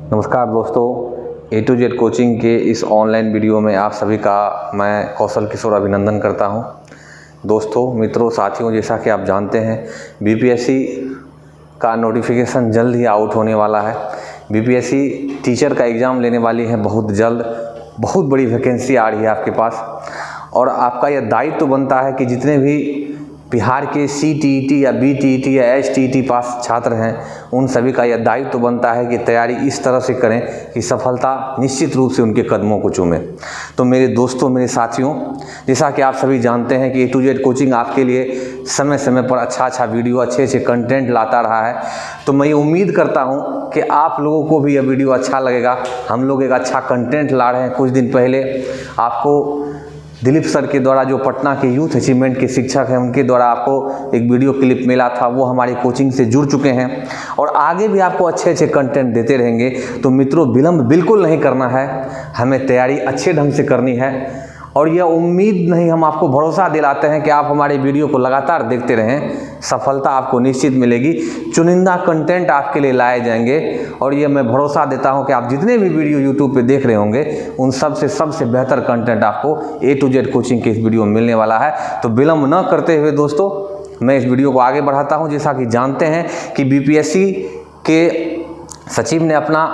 नमस्कार दोस्तों, A to Z coaching के इस ऑनलाइन वीडियो में आप सभी का मैं कौशल किशोर अभिनंदन करता हूं। दोस्तों, मित्रों, साथियों, जैसा कि आप जानते हैं BPSC का नोटिफिकेशन जल्द ही आउट होने वाला है। BPSC टीचर का एग्ज़ाम लेने वाली है बहुत जल्द। बहुत बड़ी वैकेंसी आ रही है आपके पास और आपका यह दायित्व बनता है कि जितने भी बिहार के CTET या BTET या HTET पास छात्र हैं उन सभी का यह दायित्व बनता है कि तैयारी इस तरह से करें कि सफलता निश्चित रूप से उनके कदमों को चूमे। तो मेरे दोस्तों, मेरे साथियों, जैसा कि आप सभी जानते हैं कि A to Z कोचिंग आपके लिए समय समय पर अच्छा वीडियो, अच्छे कंटेंट लाता रहा है। तो मैं ये उम्मीद करता हूँ कि आप लोगों को भी यह वीडियो अच्छा लगेगा। हम लोग एक अच्छा कंटेंट ला रहे हैं। कुछ दिन पहले आपको दिलीप सर के द्वारा, जो पटना के यूथ अचीवमेंट के शिक्षक हैं, उनके द्वारा आपको एक वीडियो क्लिप मिला था। वो हमारी कोचिंग से जुड़ चुके हैं और आगे भी आपको अच्छे कंटेंट देते रहेंगे। तो मित्रों, विलंब बिल्कुल नहीं करना है, हमें तैयारी अच्छे ढंग से करनी है और यह उम्मीद नहीं, हम आपको भरोसा दिलाते हैं कि आप हमारे वीडियो को लगातार देखते रहें, सफलता आपको निश्चित मिलेगी। चुनिंदा कंटेंट आपके लिए लाए जाएंगे और ये मैं भरोसा देता हूं कि आप जितने भी वीडियो यूट्यूब पे देख रहे होंगे उन सबसे बेहतर कंटेंट आपको A to Z कोचिंग के इस वीडियो में मिलने वाला है। तो विलंब न करते हुए दोस्तों, मैं इस वीडियो को आगे बढ़ाता हूँ। जैसा कि जानते हैं कि BPSC के सचिव ने अपना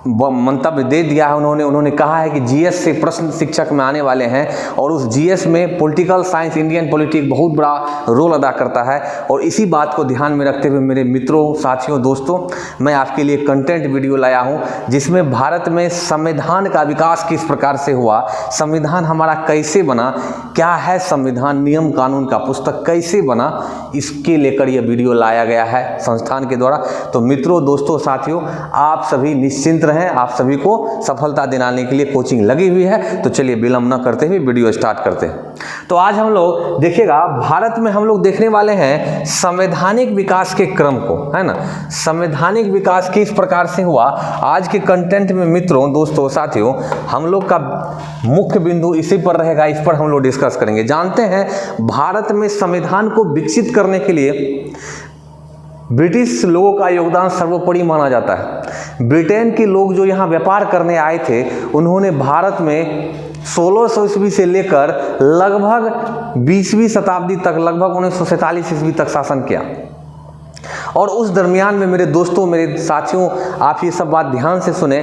मंतव्य दे दिया है। उन्होंने कहा है कि GS से प्रश्न शिक्षक में आने वाले हैं और उस GS में पॉलिटिकल साइंस, इंडियन पॉलिटिक्स बहुत बड़ा रोल अदा करता है। और इसी बात को ध्यान में रखते हुए मेरे मित्रों, साथियों, दोस्तों, मैं आपके लिए कंटेंट वीडियो लाया हूं जिसमें भारत में संविधान का विकास किस प्रकार से हुआ, संविधान हमारा कैसे बना, क्या है संविधान, नियम कानून का पुस्तक कैसे बना, इसके लेकर यह वीडियो लाया गया है संस्थान के द्वारा। तो मित्रों, दोस्तों, साथियों, आप सभी निश्चिंत रहें। आप सभी को सफलता दिलाने के लिए कोचिंग लगी हुई है। तो चलिए विलंब न करते हुए वीडियो स्टार्ट करते हैं। तो आज हम लोग देखिएगा, भारत में हम लोग देखने वाले हैं संवैधानिक विकास के क्रम को, है ना। संवैधानिक विकास किस प्रकार से हुआ, आज के कंटेंट में मित्रों, दोस्तों, साथियों, हम लोग का मुख्य बिंदु इसी पर रहेगा। इस पर हम लोग डिस्कस करेंगे। जानते हैं, भारत में संविधान को विकसित करने के लिए ब्रिटिश लोगों का योगदान सर्वोपरि माना जाता है। ब्रिटेन के लोग जो यहाँ व्यापार करने आए थे, उन्होंने भारत में 1600 ईस्वी से लेकर लगभग 20वीं शताब्दी तक, लगभग 1947 ईस्वी तक शासन किया। और उस दरमियान में मेरे दोस्तों, मेरे साथियों, आप ये सब बात ध्यान से सुने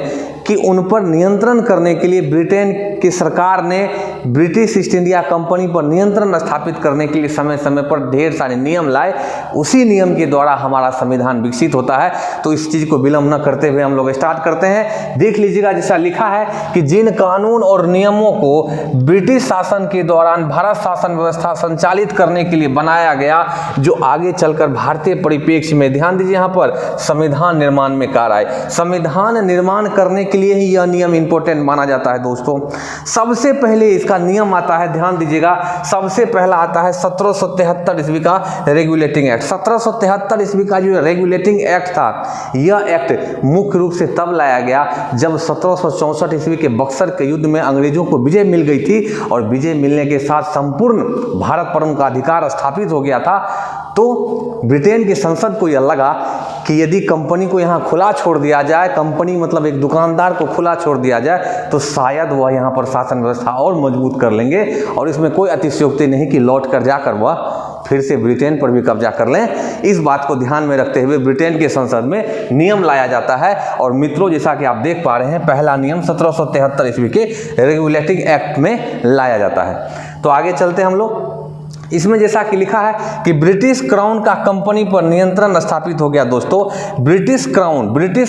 कि उन पर नियंत्रण करने के लिए ब्रिटेन की सरकार ने ब्रिटिश ईस्ट इंडिया कंपनी पर नियंत्रण स्थापित करने के लिए समय समय पर ढेर सारे नियम लाए। उसी नियम के द्वारा हमारा संविधान विकसित होता है। तो इस चीज़ को विलंब न करते हुए हम लोग स्टार्ट करते हैं। देख लीजिएगा, जैसा लिखा है कि जिन कानून और नियमों को ब्रिटिश शासन के दौरान भारत शासन व्यवस्था संचालित करने के लिए बनाया गया, जो आगे चलकर भारतीय परिप्रेक्ष्य में, ध्यान दीजिए, यहाँ पर संविधान निर्माण में कार्य आए। संविधान निर्माण करने के लिए ही यह नियम इंपॉर्टेंट माना जाता है। दोस्तों, सबसे पहले इसका नियम आता है, ध्यान दीजिएगा, सबसे पहला आता है 1773 ईस्वी का रेगुलेटिंग एक्ट। 1773 ईस्वी का जो रेगुलेटिंग एक्ट था, यह एक्ट मुख्य रूप से तब लाया गया जब 1764 ईस्वी के बक्सर के युद्ध में अंग्रेजों को विजय मिल गई थी और विजय मिलने के साथ संपूर्ण भारत पर उनका अधिकार स्थापित हो गया था। तो ब्रिटेन की संसद को यह लगा कि यदि कंपनी को यहाँ खुला छोड़ दिया जाए, कंपनी मतलब एक दुकानदार को खुला छोड़ दिया जाए, तो शायद वह यहाँ पर शासन व्यवस्था और मजबूत कर लेंगे और इसमें कोई अतिशयोक्ति नहीं कि लौट कर जाकर वह फिर से ब्रिटेन पर भी कब्जा कर लें। इस बात को ध्यान में रखते हुए ब्रिटेन की संसद में नियम लाया जाता है। और मित्रों, जैसा कि आप देख पा रहे हैं, पहला नियम 1773 ईस्वी के रेगुलेटिंग एक्ट में लाया जाता है। तो आगे चलते हैं हम लोग। इसमें जैसा कि लिखा है कि ब्रिटिश क्राउन का कंपनी पर नियंत्रण स्थापित हो गया। दोस्तों, ब्रिटिश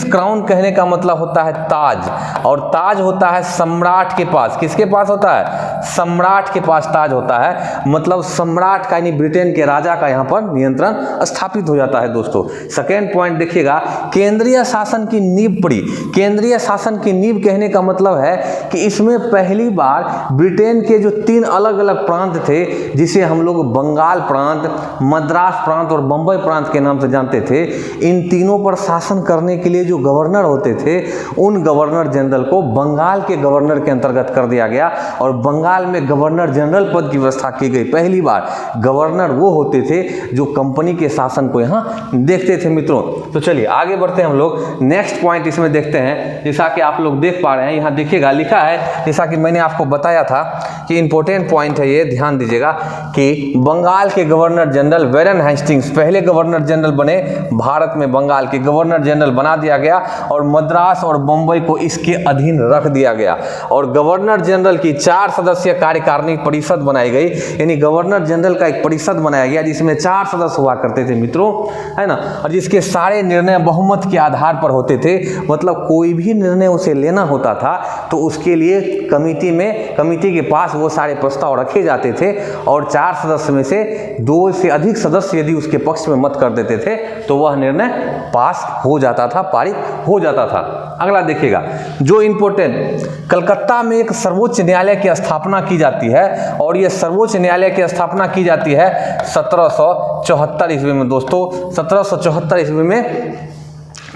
क्राउन कहने का मतलब होता है ताज, और ताज होता है सम्राट के पास। किसके पास होता है? सम्राट के पास ताज होता है। मतलब सम्राट का, यानी ब्रिटेन के राजा का यहाँ पर नियंत्रण स्थापित हो जाता है। दोस्तों, सेकेंड पॉइंट देखिएगा, केंद्रीय शासन की नींव पड़ी। केंद्रीय शासन की नींव कहने का मतलब है कि इसमें पहली बार ब्रिटेन के जो 3 अलग अलग प्रांत थे, जिसे हम लोग लोग बंगाल प्रांत, मद्रास प्रांत और बम्बई प्रांत के नाम से जानते थे। इन तीनों पर शासन करने के लिए जो गवर्नर होते थे, उन गवर्नर जनरल को बंगाल के गवर्नर के अंतर्गत कर दिया गया और बंगाल में गवर्नर जनरल पद की व्यवस्था की गई। पहली बार गवर्नर वो होते थे जो कंपनी के शासन को यहाँ देखते थे मित्रों। तो चलिए आगे बढ़ते हैं हम लोग। नेक्स्ट पॉइंट इसमें देखते हैं, जैसा कि आप लोग देख पा रहे हैं, यहाँ देखिएगा लिखा है, जैसा कि मैंने आपको बताया था कि इंपॉर्टेंट पॉइंट है ये, ध्यान दीजिएगा कि बंगाल के गवर्नर जनरल वैरेन हेस्टिंग्स पहले गवर्नर जनरल बने। भारत में बंगाल के गवर्नर जनरल बना दिया गया और मद्रास और बंबई को इसके अधीन रख दिया गया और गवर्नर जनरल की 4 सदस्यीय कार्यकारिणी परिषद बनाई गई। यानी गवर्नर जनरल का एक परिषद बनाया गया जिसमें 4 सदस्य हुआ करते थे मित्रों, है ना, और जिसके सारे निर्णय बहुमत के आधार पर होते थे। मतलब कोई भी निर्णय उसे लेना होता था तो उसके लिए कमिटी के पास वो सारे प्रस्ताव रखे जाते थे और 4 सदस्य में से 2 से अधिक सदस्य यदि उसके पक्ष में मत कर देते थे तो वह निर्णय पास हो जाता था, पारित हो जाता था। अगला देखिएगा, जो इंपॉर्टेंट, कलकत्ता में एक सर्वोच्च न्यायालय की स्थापना की जाती है और यह सर्वोच्च न्यायालय की स्थापना की जाती है 1774 ईस्वी में। दोस्तों 1774 ईस्वी में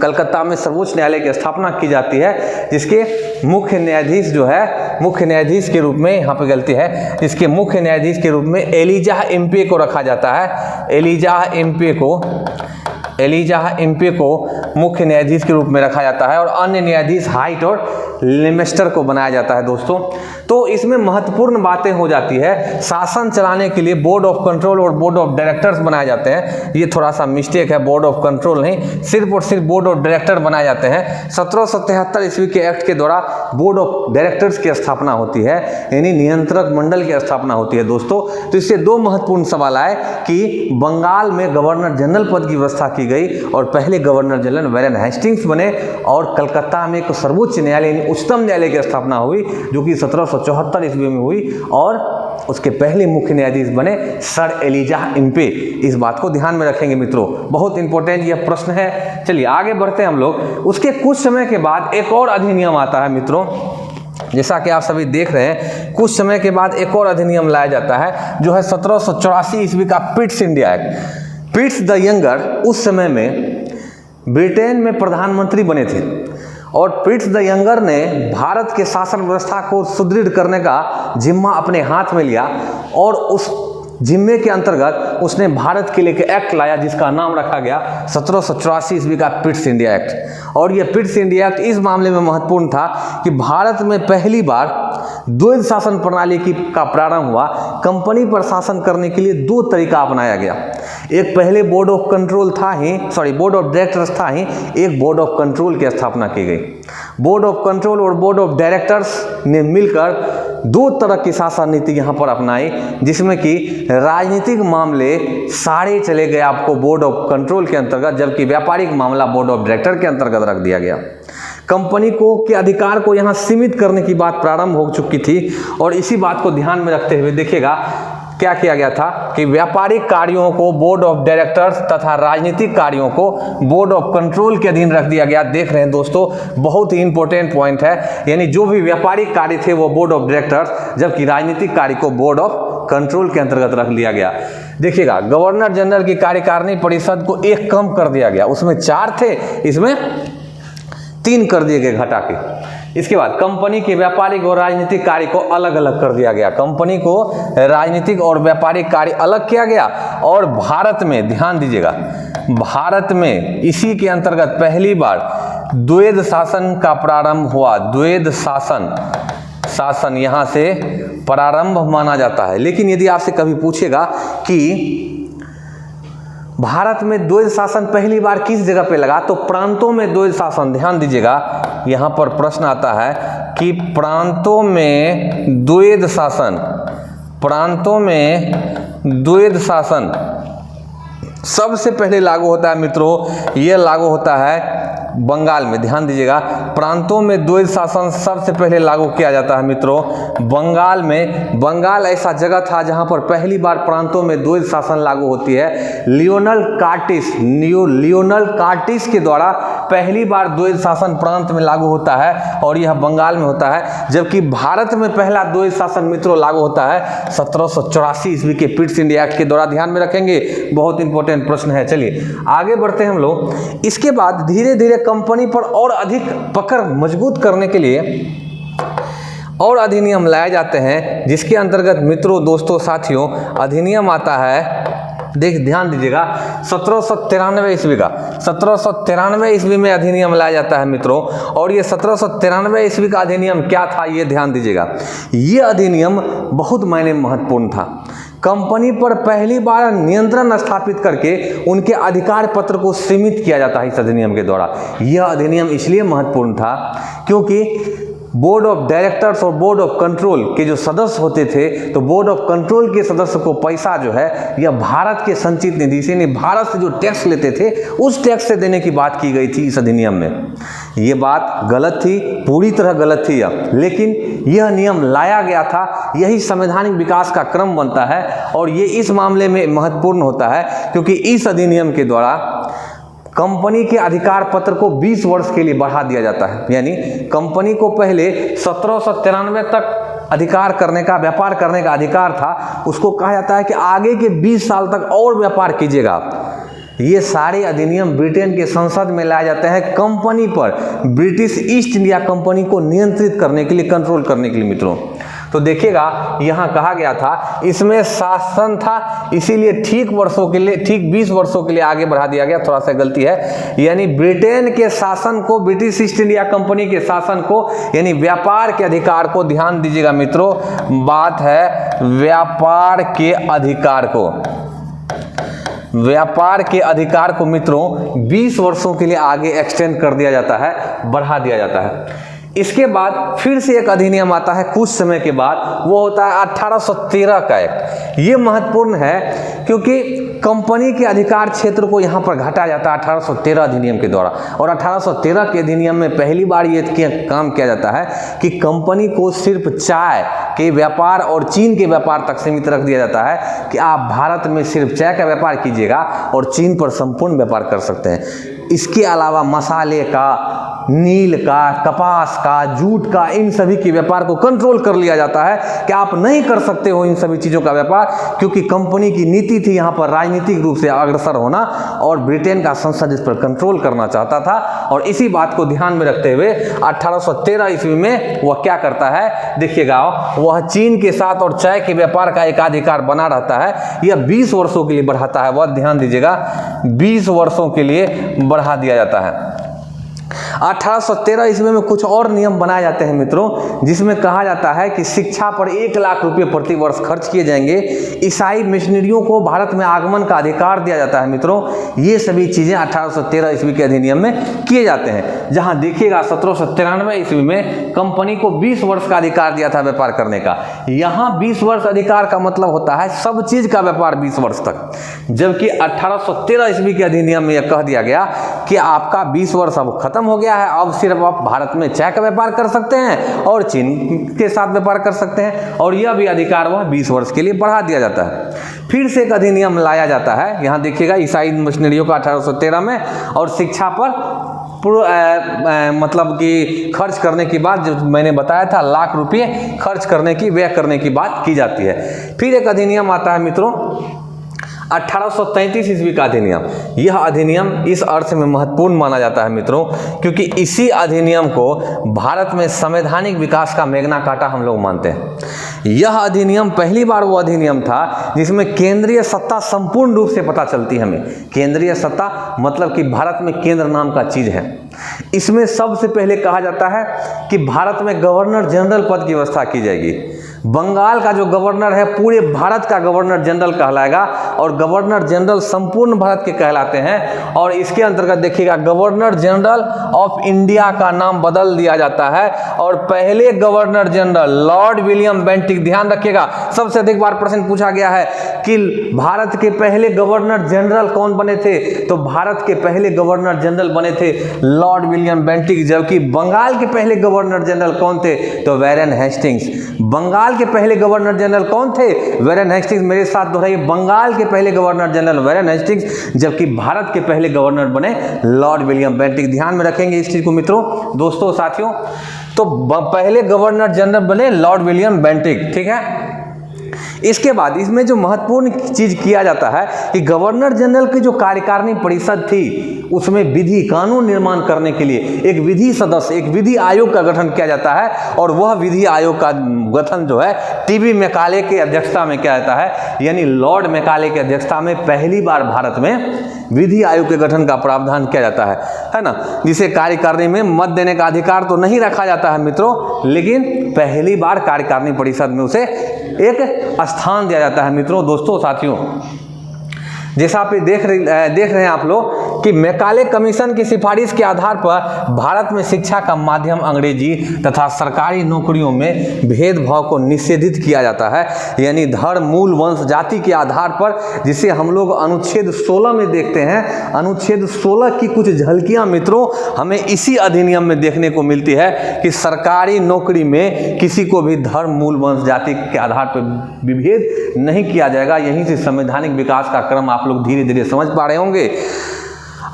कलकत्ता में सर्वोच्च न्यायालय की स्थापना की जाती है, जिसके मुख्य न्यायाधीश जो है, मुख्य न्यायाधीश के रूप में, यहाँ पे गलती है, जिसके मुख्य न्यायाधीश के रूप में एलिजाह एम्पे को रखा जाता है। एलिजाह एम्पे को मुख्य न्यायाधीश के रूप में रखा जाता है और अन्य न्यायाधीश हाइट और लेमेस्टर को बनाया जाता है। दोस्तों तो इसमें महत्वपूर्ण बातें हो जाती है। शासन चलाने के लिए बोर्ड ऑफ कंट्रोल और बोर्ड ऑफ डायरेक्टर्स बनाए जाते हैं। ये थोड़ा सा मिस्टेक है, बोर्ड ऑफ कंट्रोल नहीं, सिर्फ और सिर्फ बोर्ड ऑफ डायरेक्टर बनाए जाते हैं। 1773 ईस्वी के एक्ट के द्वारा बोर्ड ऑफ डायरेक्टर्स की स्थापना होती है, यानी नियंत्रक मंडल की स्थापना होती है। दोस्तों तो इससे 2 महत्वपूर्ण सवाल आए कि बंगाल में गवर्नर जनरल पद की व्यवस्था की गई और पहले गवर्नर जनरल वैरेन हेस्टिंग्स बने और कलकत्ता में एक सर्वोच्च न्यायालय, उच्चतम न्यायालय की स्थापना हुई जो कि 1774 ईस्वी में हुई और उसके पहले मुख्य न्यायाधीश बने सर एलिजाह एम्पे। इस बात को ध्यान में रखेंगे मित्रों, बहुत इंपॉर्टेंट यह प्रश्न है। चलिए आगे बढ़ते हैं हम लोग। उसके कुछ समय के बाद एक और अधिनियम आता है मित्रों, जैसा कि आप सभी देख रहे हैं, कुछ समय के बाद एक और अधिनियम लाया जाता है जो है 1784 ईस्वी का Pitt's India Act. Pitt's the younger उस समय में ब्रिटेन में प्रधानमंत्री बने थे और पिट्स द यंगर ने भारत के शासन व्यवस्था को सुदृढ़ करने का जिम्मा अपने हाथ में लिया और उस जिम्मे के अंतर्गत उसने भारत के लिए एक एक्ट लाया जिसका नाम रखा गया 1784 ईस्वी का पिट्स इंडिया एक्ट। और यह पिट्स इंडिया एक्ट इस मामले में महत्वपूर्ण था कि भारत में पहली बार द्वैध शासन प्रणाली का प्रारंभ हुआ। कंपनी पर शासन करने के लिए 2 तरीका अपनाया गया। एक पहले बोर्ड ऑफ कंट्रोल था ही, बोर्ड ऑफ डायरेक्टर्स था ही, एक बोर्ड ऑफ कंट्रोल की स्थापना की गई। बोर्ड ऑफ कंट्रोल और बोर्ड ऑफ डायरेक्टर्स ने मिलकर 2 तरह की शासन नीति यहाँ पर अपनाई, जिसमें कि राजनीतिक मामले सारे चले गए आपको बोर्ड ऑफ कंट्रोल के अंतर्गत, जबकि व्यापारिक मामला बोर्ड ऑफ डायरेक्टर के अंतर्गत रख दिया गया। कंपनी को के अधिकार को यहाँ सीमित करने की बात प्रारंभ हो चुकी थी और इसी बात को ध्यान में रखते हुए देखिएगा क्या किया गया था कि व्यापारिक कार्यों को बोर्ड ऑफ डायरेक्टर्स तथा राजनीतिक कार्यों को बोर्ड ऑफ कंट्रोल के अधीन रख दिया गया। देख रहे हैं दोस्तों, बहुत ही इंपॉर्टेंट पॉइंट है, यानी जो भी व्यापारिक कार्य थे वो बोर्ड ऑफ डायरेक्टर्स, जबकि राजनीतिक कार्य को बोर्ड ऑफ कंट्रोल के अंतर्गत रख लिया गया। देखिएगा, गवर्नर जनरल की कार्यकारिणी परिषद को 1 कम कर दिया गया, उसमें 4 थे, इसमें 3 कर दिए गए घटा के। इसके बाद कंपनी के व्यापारिक और राजनीतिक कार्य को अलग अलग कर दिया गया। कंपनी को राजनीतिक और व्यापारिक कार्य अलग किया गया और भारत में, ध्यान दीजिएगा, भारत में इसी के अंतर्गत पहली बार द्वैध शासन का प्रारंभ हुआ। द्वैध शासन यहाँ से प्रारंभ माना जाता है। लेकिन यदि आपसे कभी पूछेगा कि भारत में द्वैध शासन पहली बार किस जगह पे लगा, तो प्रांतों में द्वैध शासन, ध्यान दीजिएगा, यहाँ पर प्रश्न आता है कि प्रांतों में द्वैध शासन, प्रांतों में द्वैध शासन सबसे पहले लागू होता है मित्रों। यह लागू होता है बंगाल में, ध्यान दीजिएगा, प्रांतों में द्वैध शासन सबसे पहले लागू किया जाता है मित्रों बंगाल में। बंगाल ऐसा जगह था जहां पर पहली बार प्रांतों में द्वैध शासन लागू होती है। लियोनल कार्टिस के द्वारा पहली बार द्वैध शासन प्रांत में लागू होता है और यह बंगाल में होता है, जबकि भारत में पहला द्वैध शासन मित्रों लागू होता है 1784 ईस्वी के पिट्स इंडिया एक्ट के द्वारा। ध्यान में रखेंगे, बहुत इंपॉर्टेंट प्रश्न है। चलिए आगे बढ़ते हैं हम लोग। इसके बाद धीरे धीरे कंपनी पर और अधिक पकड़ मजबूत करने के लिए और अधिनियम लाए जाते हैं, जिसके अंतर्गत मित्रों, दोस्तों, साथियों अधिनियम आता है, ध्यान दीजिएगा, 1793 ईस्वी का, 1793 ईस्वी में अधिनियम लाया जाता है मित्रों। और ये 1793 ईस्वी का अधिनियम क्या था, ये ध्यान दीजिएगा। ये अधिनियम बहुत मायने महत्वपूर्ण था। कंपनी पर पहली बार नियंत्रण स्थापित करके उनके अधिकार पत्र को सीमित किया जाता है इस अधिनियम के द्वारा। यह अधिनियम इसलिए महत्वपूर्ण था क्योंकि बोर्ड ऑफ डायरेक्टर्स और बोर्ड ऑफ कंट्रोल के जो सदस्य होते थे, तो बोर्ड ऑफ कंट्रोल के सदस्य को पैसा जो है यह भारत के संचित निधि से, यानी भारत से जो टैक्स लेते थे उस टैक्स से देने की बात की गई थी इस अधिनियम में। ये बात गलत थी, पूरी तरह गलत थी लेकिन यह नियम लाया गया था। यही संवैधानिक विकास का क्रम बनता है और ये इस मामले में महत्वपूर्ण होता है क्योंकि इस अधिनियम के द्वारा कंपनी के अधिकार पत्र को 20 वर्ष के लिए बढ़ा दिया जाता है। यानी कंपनी को पहले 1793 तक अधिकार करने का, व्यापार करने का अधिकार था, उसको कहा जाता है कि आगे के 20 साल तक और व्यापार कीजिएगा आप। ये सारे अधिनियम ब्रिटेन के संसद में लाए जाते हैं कंपनी पर, ब्रिटिश ईस्ट इंडिया कंपनी को नियंत्रित करने के लिए, कंट्रोल करने के लिए मित्रों। तो देखिएगा यहाँ कहा गया था इसमें शासन था, इसीलिए ठीक 20 वर्षों के लिए आगे बढ़ा दिया गया। थोड़ा सा गलती है, यानी ब्रिटेन के शासन को, ब्रिटिश ईस्ट इंडिया कंपनी के शासन को, यानी व्यापार के अधिकार को, ध्यान दीजिएगा मित्रों, बात है व्यापार के अधिकार को, व्यापार के अधिकार को मित्रों 20 वर्षों के लिए आगे एक्सटेंड कर दिया जाता है, बढ़ा दिया जाता है। इसके बाद फिर से एक अधिनियम आता है कुछ समय के बाद, वो होता है 1813 का एक्ट। ये महत्वपूर्ण है क्योंकि कंपनी के अधिकार क्षेत्र को यहाँ पर घटाया जाता है 1813 अधिनियम के द्वारा। और 1813 के अधिनियम में पहली बार ये काम किया जाता है कि कंपनी को सिर्फ चाय के व्यापार और चीन के व्यापार तक सीमित रख दिया जाता है कि आप भारत में सिर्फ चाय का व्यापार कीजिएगा और चीन पर संपूर्ण व्यापार कर सकते हैं। इसके अलावा मसाले का, नील का, कपास का, जूट का, इन सभी के व्यापार को कंट्रोल कर लिया जाता है कि आप नहीं कर सकते हो इन सभी चीज़ों का व्यापार, क्योंकि कंपनी की नीति थी यहाँ पर राजनीतिक रूप से अग्रसर होना और ब्रिटेन का संसद इस पर कंट्रोल करना चाहता था। और इसी बात को ध्यान में रखते हुए 1813 ईस्वी में वह क्या करता है, देखिएगा, वह चीन के साथ और चाय के व्यापार का एकाधिकार बना रहता है। यह 20 वर्षों के लिए बढ़ाता है, वह ध्यान दीजिएगा 20 वर्षों के लिए बढ़ा दिया जाता है। 1813 ईस्वी में कुछ और नियम बनाए जाते हैं मित्रों, जिसमें कहा जाता है कि शिक्षा पर 1 लाख रुपए प्रति वर्ष खर्च किए जाएंगे। ईसाई मिशनरियों को भारत में आगमन का अधिकार दिया जाता है मित्रों। ये सभी चीज़ें 1813 ईस्वी के अधिनियम में किए जाते हैं। जहां देखिएगा 1793 ईस्वी में कंपनी को 20 वर्ष का अधिकार दिया था व्यापार करने का। यहाँ 20 वर्ष अधिकार का मतलब होता है सब चीज़ का व्यापार 20 वर्ष तक, जबकि 1813 ईस्वी के अधिनियम में यह कह दिया गया कि आपका 20 वर्ष अब खत्म हो गया है, अब सिर्फ आप भारत में चाय का व्यापार कर सकते हैं और चीन के साथ व्यापार कर सकते हैं, और यह भी अधिकार वह 20 वर्ष के लिए बढ़ा दिया जाता है। फिर से एक अधिनियम लाया जाता है, यहाँ देखिएगा, ईसाई मिशनरियों का 1813 में, और शिक्षा पर मतलब कि खर्च करने की बात, जो मैंने बताया था, लाख रुपये खर्च करने की, व्यय करने की बात की जाती है। फिर एक अधिनियम आता है मित्रों 1833 ईस्वी का अधिनियम। यह अधिनियम इस अर्थ में महत्वपूर्ण माना जाता है मित्रों, क्योंकि इसी अधिनियम को भारत में संवैधानिक विकास का मैग्ना कार्टा हम लोग मानते हैं। यह अधिनियम पहली बार वो अधिनियम था जिसमें केंद्रीय सत्ता संपूर्ण रूप से पता चलती है हमें। केंद्रीय सत्ता मतलब कि भारत में केंद्र नाम का चीज है। इसमें सबसे पहले कहा जाता है कि भारत में गवर्नर जनरल पद की व्यवस्था की जाएगी। बंगाल का जो गवर्नर है पूरे भारत का गवर्नर जनरल कहलाएगा, और गवर्नर जनरल संपूर्ण भारत के कहलाते हैं। और इसके अंतर्गत देखिएगा, गवर्नर जनरल ऑफ इंडिया का नाम बदल दिया जाता है, और पहले governor general Lord William Bentinck, ध्यान रखिएगा, सबसे अधिक बार प्रश्न पूछा गया है कि भारत के पहले गवर्नर जनरल कौन बने थे, तो भारत के पहले गवर्नर जनरल बने थे लॉर्ड विलियम बेंटिक। जबकि बंगाल के पहले गवर्नर जनरल कौन थे, तो वैरेन हेस्टिंग्स। बंगाल बंगाल के पहले गवर्नर जनरल कौन थे? वैरेन हेस्टिंग्स। मेरे साथ दोहराइए, बंगाल के पहले गवर्नर जनरल वैरेन हेस्टिंग्स, जबकि भारत के पहले गवर्नर बने लॉर्ड विलियम बेंटिक। ध्यान में रखेंगे इस चीज को मित्रों, दोस्तों, साथियों। तो पहले गवर्नर जनरल बने लॉर्ड विलियम बेंटिक, ठीक है। इसके बाद इसमें जो महत्वपूर्ण चीज किया जाता है कि गवर्नर जनरल की जो कार्यकारिणी परिषद थी, उसमें विधि कानून निर्माण करने के लिए एक विधि सदस्य, एक विधि आयोग का गठन किया जाता है। और वह विधि आयोग का गठन जो है टीबी मैकाले के अध्यक्षता में किया जाता है, यानी लॉर्ड मैकाले की अध्यक्षता में पहली बार भारत में विधि आयोग के गठन का प्रावधान किया जाता है ना। जिसे कार्यकारिणी में मत देने का अधिकार तो नहीं रखा जाता है मित्रों, लेकिन पहली बार कार्यकारिणी परिषद में उसे एक स्थान दिया जाता है मित्रों, दोस्तों, साथियों। जैसा आप देख रहे हैं आप लोग कि मैकाले कमीशन की सिफारिश के आधार पर भारत में शिक्षा का माध्यम अंग्रेजी तथा सरकारी नौकरियों में भेदभाव को निषेधित किया जाता है, यानी धर्म, मूल, वंश, जाति के आधार पर, जिसे हम लोग अनुच्छेद 16 में देखते हैं। अनुच्छेद 16 की कुछ झलकियां मित्रों हमें इसी अधिनियम में देखने को मिलती है कि सरकारी नौकरी में किसी को भी धर्म, मूल, वंश, जाति के आधार पर विभेद नहीं किया जाएगा। यहीं से संवैधानिक विकास का क्रम आप लोग धीरे धीरे समझ पा रहे होंगे।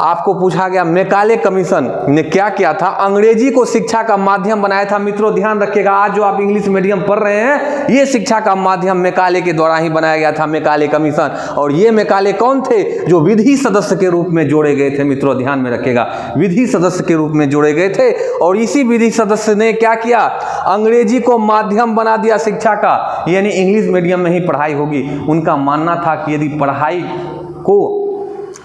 आपको पूछा गया मैकाले कमीशन ने क्या किया था? अंग्रेजी को शिक्षा का माध्यम बनाया था। मित्रों ध्यान रखिएगा, आज जो आप इंग्लिश मीडियम पढ़ रहे हैं, ये शिक्षा का माध्यम मैकाले के द्वारा ही बनाया गया था, मैकाले कमीशन। और ये मैकाले कौन थे? जो विधि सदस्य के रूप में जोड़े गए थे। मित्रों ध्यान में रखिएगा, विधि सदस्य के रूप में जोड़े गए थे। और इसी विधि सदस्य ने क्या किया? अंग्रेजी को माध्यम बना दिया शिक्षा का, यानी इंग्लिश मीडियम में ही पढ़ाई होगी। उनका मानना था कि यदि पढ़ाई को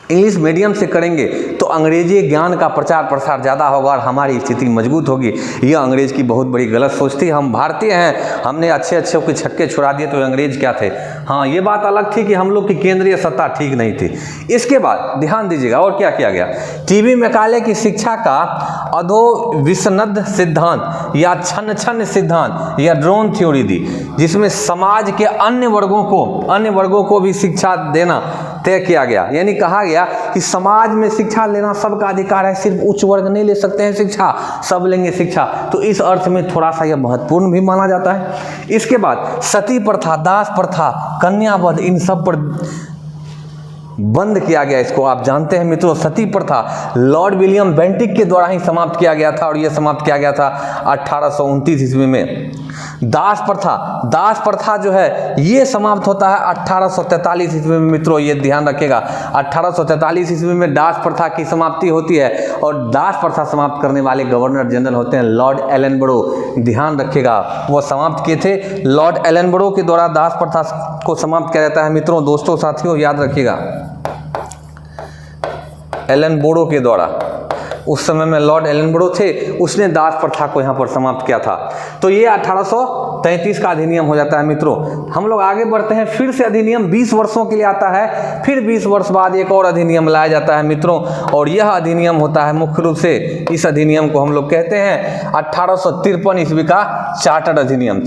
इंग्लिश मीडियम से करेंगे तो अंग्रेजी ज्ञान का प्रचार प्रसार ज़्यादा होगा और हमारी स्थिति मजबूत होगी। यह अंग्रेज की बहुत बड़ी गलत सोच थी। हम भारतीय हैं, हमने अच्छे अच्छे के छक्के छुड़ा दिए तो अंग्रेज क्या थे? हाँ, ये बात अलग थी कि हम लोग की केंद्रीय सत्ता ठीक नहीं थी। इसके बाद ध्यान दीजिएगा और क्या किया गया? टीबी मैकाले की शिक्षा का अधोविसनद सिद्धांत या छन्न सिद्धांत या ड्रोन थ्योरी दी, जिसमें समाज के अन्य वर्गों को भी शिक्षा देना तय किया गया। यानी कहा गया कि समाज में शिक्षा लेना सबका अधिकार है, सिर्फ उच्च वर्ग नहीं ले सकते हैं शिक्षा, सब लेंगे शिक्षा। तो इस अर्थ में थोड़ा सा यह महत्वपूर्ण भी माना जाता है। इसके बाद सती प्रथा, दास प्रथा, कन्यावध, इन सब पर बंद किया गया। इसको आप जानते हैं मित्रों, सती प्रथा लॉर्ड विलियम बेंटिक के द्वारा ही समाप्त किया गया था और यह समाप्त किया गया था 1829 ईस्वी में। दास प्रथा जो है ये समाप्त होता है 1843 ईस्वी में। मित्रों ये ध्यान रखिएगा, 1843 ईस्वी में दास प्रथा की समाप्ति होती है और दास प्रथा समाप्त करने वाले गवर्नर जनरल होते हैं लॉर्ड एलनबरो। ध्यान रखिएगा, वो समाप्त किए थे लॉर्ड एलनबरो के द्वारा दास प्रथा को समाप्त किया जाता है। मित्रों, दोस्तों, साथियों, याद रखिएगा, एलनबरो के द्वारा, उस समय में लॉर्ड एलनबरो थे, उसने दास प्रथा को यहाँ पर समाप्त किया था। तो ये 1833 का अधिनियम हो जाता है। मित्रों हम लोग आगे बढ़ते हैं, फिर से अधिनियम 20 वर्षों के लिए आता है, फिर 20 वर्ष बाद एक और अधिनियम लाया जाता है मित्रों, और यह अधिनियम होता है मुख्य रूप से, इस अधिनियम को हम लोग कहते हैं 1853 ईस्वी का चार्टर अधिनियम।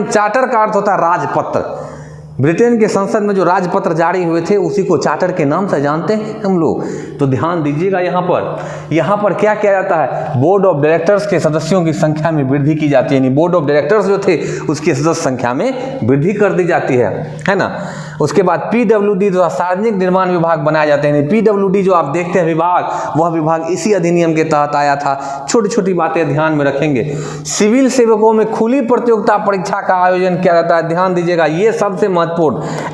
चार्टर का अर्थ होता है राजपत्र। ब्रिटेन के संसद में जो राजपत्र जारी हुए थे उसी को चार्टर के नाम से जानते हैं हम लोग। तो ध्यान दीजिएगा, यहाँ पर क्या किया जाता है? बोर्ड ऑफ डायरेक्टर्स के सदस्यों की संख्या में वृद्धि की जाती है, यानी बोर्ड ऑफ डायरेक्टर्स जो थे उसकी सदस्य संख्या में वृद्धि कर दी जाती है ना। उसके बाद पीडब्ल्यूडी जो सार्वजनिक निर्माण विभाग बनाए जाते हैं। पीडब्ल्यूडी जो आप देखते हैं विभाग, वह विभाग इसी अधिनियम के तहत आया था। छोटी छोटी बातें ध्यान में रखेंगे। सिविल सेवकों में खुली प्रतियोगिता परीक्षा का आयोजन किया जाता है। ध्यान दीजिएगा, ये सबसे महत्वपूर्ण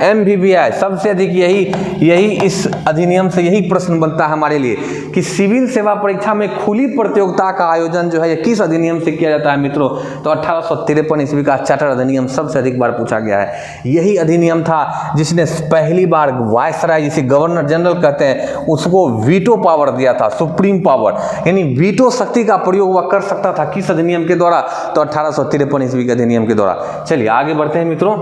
एमबीबीआई सबसे अधिक यही इस अधिनियम से यही प्रश्न बनता है हमारे लिए कि सिविल सेवा परीक्षा में खुली प्रतियोगिता का आयोजन जो है ये किस अधिनियम से किया जाता है मित्रों? तो 1853 ईस्वी का चार्टर अधिनियम सबसे अधिक बार पूछा गया है। यही अधिनियम था जिसने पहली बार वायसराय, जिसे गवर्नर जनरल कहते हैं, उसको वीटो पावर दिया था, सुप्रीम पावर, यानी वीटो शक्ति का प्रयोग वह कर सकता था। किस अधिनियम के द्वारा? तो 1853 ईस्वी के अधिनियम के द्वारा। चलिए आगे बढ़ते हैं मित्रों।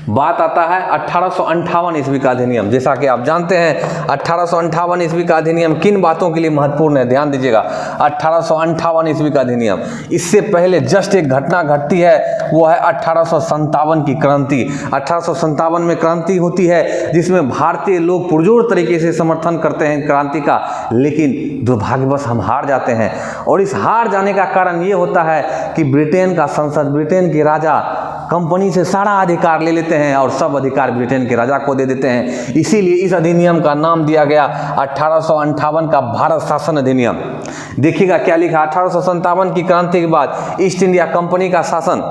बात आता है 1858 ईस्वी का अधिनियम। जैसा कि आप जानते हैं 1858 ईस्वी का अधिनियम किन बातों के लिए महत्वपूर्ण है, ध्यान दीजिएगा। 1858 ईस्वी का अधिनियम, इससे पहले जस्ट एक घटना घटती है, वो है 1857 की क्रांति। 1857 में क्रांति होती है जिसमें भारतीय लोग पुरजोर तरीके से समर्थन करते हैं क्रांति का, लेकिन दुर्भाग्यवश हम हार जाते हैं। और इस हार जाने का कारण ये होता है कि ब्रिटेन का संसद, ब्रिटेन के राजा कंपनी से सारा अधिकार ले लेते हैं और सब अधिकार ब्रिटेन के राजा को दे देते हैं। इसीलिए इस अधिनियम का नाम दिया गया 1858 का भारत शासन अधिनियम। देखिएगा क्या लिखा, 1857 की क्रांति के बाद ईस्ट इंडिया कंपनी का शासन,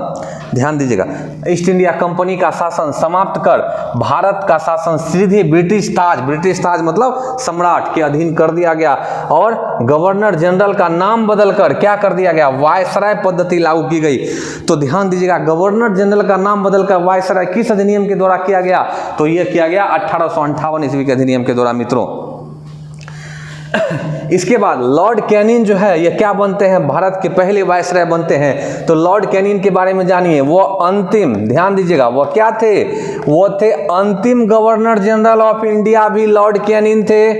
ध्यान दीजिएगा, ईस्ट इंडिया कंपनी का शासन समाप्त कर भारत का शासन सीधे ब्रिटिश ताज मतलब सम्राट के अधीन कर दिया गया और गवर्नर जनरल का नाम बदलकर क्या कर दिया गया, वायसराय पद्धति लागू की गई। तो ध्यान दीजिएगा, गवर्नर जनरल का नाम बदलकर वायसराय किस अधिनियम के द्वारा किया गया, तो यह किया गया 1858 ईस्वी के अधिनियम के द्वारा मित्रों। इसके बाद लॉर्ड कैनिंग जो है ये क्या बनते हैं, भारत के पहले वायसराय बनते हैं। तो लॉर्ड कैनिंग के बारे में जानिए, वो अंतिम, ध्यान दीजिएगा, वो क्या थे, वो थे अंतिम गवर्नर जनरल ऑफ इंडिया भी लॉर्ड कैनिंग थे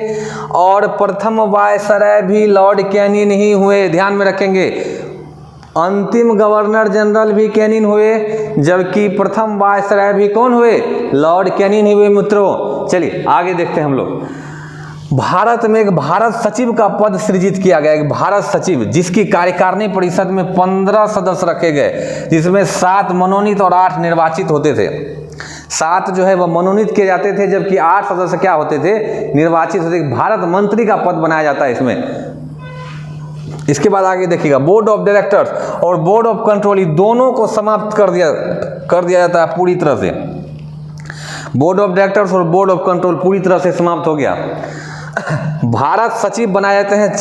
और प्रथम वायसराय भी लॉर्ड कैनिंग ही हुए, ध्यान में रखेंगे। अंतिम गवर्नर जनरल भी कैनिंग हुए जबकि प्रथम वायसराय भी कौन हुए, लॉर्ड कैनिंग ही हुए मित्रों। चलिए आगे देखते हैं हम लोग। भारत में एक भारत सचिव का पद सृजित किया गया, एक भारत सचिव जिसकी कार्यकारिणी परिषद में 15 सदस्य रखे गए, जिसमें 7 मनोनीत और 8 निर्वाचित होते थे। 7 जो है वह मनोनीत किए जाते थे जबकि 8 सदस्य क्या होते थे, निर्वाचित होते थे। भारत मंत्री का पद बनाया जाता है इसमें। इसके बाद आगे देखिएगा, बोर्ड ऑफ डायरेक्टर्स और बोर्ड ऑफ कंट्रोल, दोनों को समाप्त कर दिया जाता है पूरी तरह से। बोर्ड ऑफ डायरेक्टर्स और बोर्ड ऑफ कंट्रोल पूरी तरह से समाप्त हो गया। भारत सचिव बनाए जाते हैं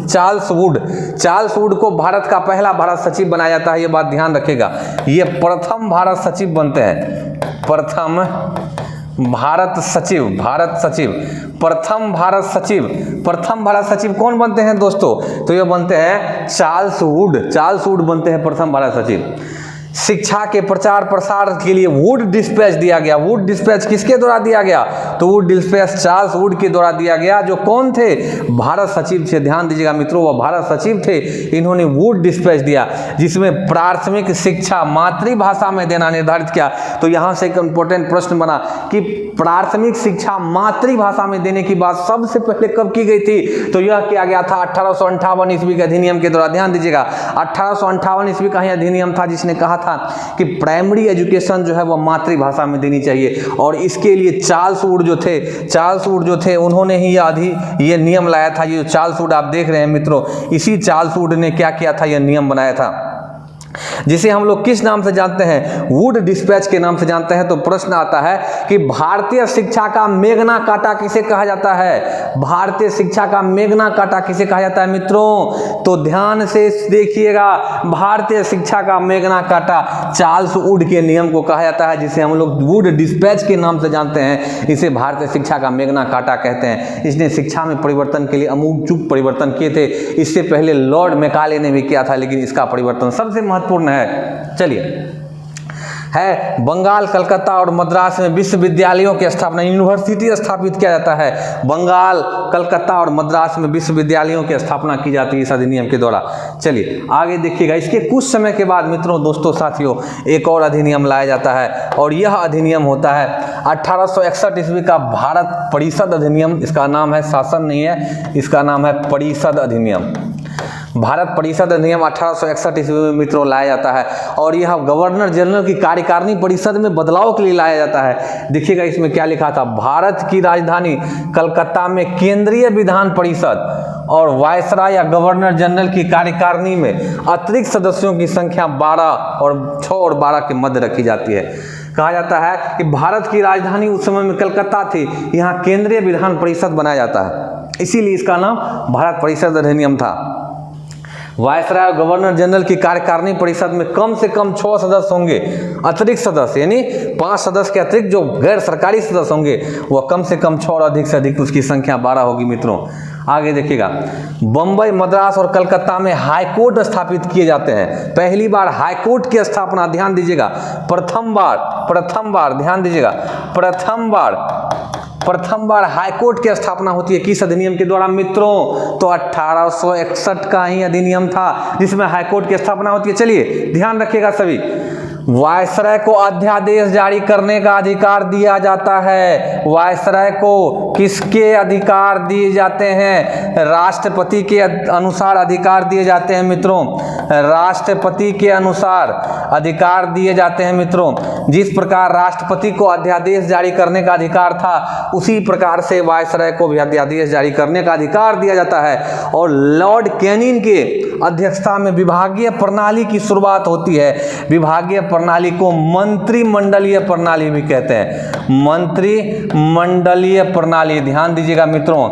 चार्ल्स वुड को भारत का पहला भारत सचिव बनाया जाता है, ये बात ध्यान रखेगा। ये प्रथम भारत सचिव बनते हैं, प्रथम भारत सचिव कौन बनते हैं दोस्तों, तो ये बनते हैं चार्ल्स वुड बनते हैं प्रथम भारत सचिव। शिक्षा के प्रचार प्रसार के लिए वुड डिस्पैच दिया गया। वुड डिस्पैच किसके द्वारा दिया गया, तो वुड डिस्पैच चार्ल्स वुड के द्वारा दिया गया, जो कौन थे, भारत सचिव थे। ध्यान दीजिएगा मित्रों, वो भारत सचिव थे, इन्होंने वुड डिस्पैच दिया जिसमें प्राथमिक शिक्षा मातृभाषा में देना निर्धारित किया। तो यहाँ से एक इंपॉर्टेंट प्रश्न बना कि प्राथमिक शिक्षा मातृभाषा में देने की बात सबसे पहले कब की गई थी, तो यह किया गया था 1858 ईस्वी के अधिनियम के द्वारा। ध्यान दीजिएगा, 1858 ईस्वी का ही अधिनियम था जिसने कहा था कि प्राइमरी एजुकेशन जो है वो मातृभाषा में देनी चाहिए। और इसके लिए चार्ल्स वुड जो थे उन्होंने ही ये नियम लाया था। ये चार्ल्स वुड आप देख रहे हैं मित्रों, इसी चार्ल्स वुड ने क्या किया था, यह नियम बनाया था, जिसे हम लोग किस नाम से जानते हैं, वुड डिस्पैच के नाम से जानते हैं। तो प्रश्न आता है कि भारतीय शिक्षा का मेगना काटा किसे कहा जाता है, भारतीय शिक्षा का मेगना काटा किसे कहा जाता है मित्रों, तो ध्यान से देखिएगा, भारतीय शिक्षा का मेगना काटा चार्ल्स वुड के नियम को कहा जाता है, जिसे हम लोग वुड डिस्पैच के नाम से जानते हैं। इसे भारतीय शिक्षा का मेगना काटा कहते हैं। इसने शिक्षा में परिवर्तन के लिए अमूलचूल परिवर्तन किए थे। इससे पहले लॉर्ड मैकाले ने भी किया था, लेकिन इसका परिवर्तन सबसे महत्वपूर्ण है। चलिए, है बंगाल, कलकत्ता और मद्रास में विश्वविद्यालयों की स्थापना, यूनिवर्सिटी स्थापित किया जाता है। बंगाल, कलकत्ता और मद्रास में विश्वविद्यालयों की स्थापना की जाती है इस अधिनियम के द्वारा। चलिए आगे देखिएगा, इसके कुछ समय के बाद मित्रों, दोस्तों, साथियों, एक और अधिनियम लाया जाता है और यह अधिनियम होता है 1861 ईस्वी का भारत परिषद अधिनियम। इसका नाम है, शासन नहीं है, इसका नाम है परिषद अधिनियम। भारत परिषद अधिनियम 1861 ईस्वी में मित्रों लाया जाता है और यह गवर्नर जनरल की कार्यकारिणी परिषद में बदलाव के लिए लाया जाता है। देखिएगा इसमें क्या लिखा था, भारत की राजधानी कलकत्ता में केंद्रीय विधान परिषद और वायसराय या गवर्नर जनरल की कार्यकारिणी में अतिरिक्त सदस्यों की संख्या 6 और 12 के मध्य रखी जाती है। कहा जाता है कि भारत की राजधानी उस समय में कलकत्ता थी, यहाँ केंद्रीय विधान परिषद बनाया जाता है, इसीलिए इसका नाम भारत परिषद अधिनियम था। वायसराय और गवर्नर जनरल की कार्यकारिणी परिषद में कम से कम 6 सदस्य होंगे, अतिरिक्त सदस्य यानी 5 सदस्य के अतिरिक्त जो गैर सरकारी सदस्य होंगे वह कम से कम 6 और अधिक से अधिक उसकी संख्या 12 होगी मित्रों। आगे देखिएगा, बम्बई, मद्रास और कलकत्ता में हाई कोर्ट स्थापित किए जाते हैं। पहली बार हाई कोर्ट की स्थापना, ध्यान दीजिएगा, प्रथम बार ध्यान दीजिएगा, प्रथम बार हाई कोर्ट की स्थापना होती है किस अधिनियम के द्वारा मित्रों? तो 1861 का ही अधिनियम था जिसमें हाई कोर्ट की स्थापना होती है। चलिए ध्यान रखिएगा सभी, वायसराय को अध्यादेश जारी करने का अधिकार दिया जाता है। वायसराय को किसके अधिकार दिए जाते हैं? राष्ट्रपति के अनुसार अधिकार दिए जाते हैं मित्रों, राष्ट्रपति के अनुसार अधिकार दिए जाते हैं मित्रों। जिस प्रकार राष्ट्रपति को अध्यादेश जारी करने का अधिकार था उसी प्रकार से वायसराय को भी अध्यादेश जारी करने का अधिकार दिया जाता है। और लॉर्ड कैनिंग के अध्यक्षता में विभागीय प्रणाली की शुरुआत होती है। विभागीय प्रणाली को मंत्रिमंडलीय प्रणाली भी कहते हैं, मंत्रिमंडलीय प्रणाली। ध्यान दीजिएगा मित्रों,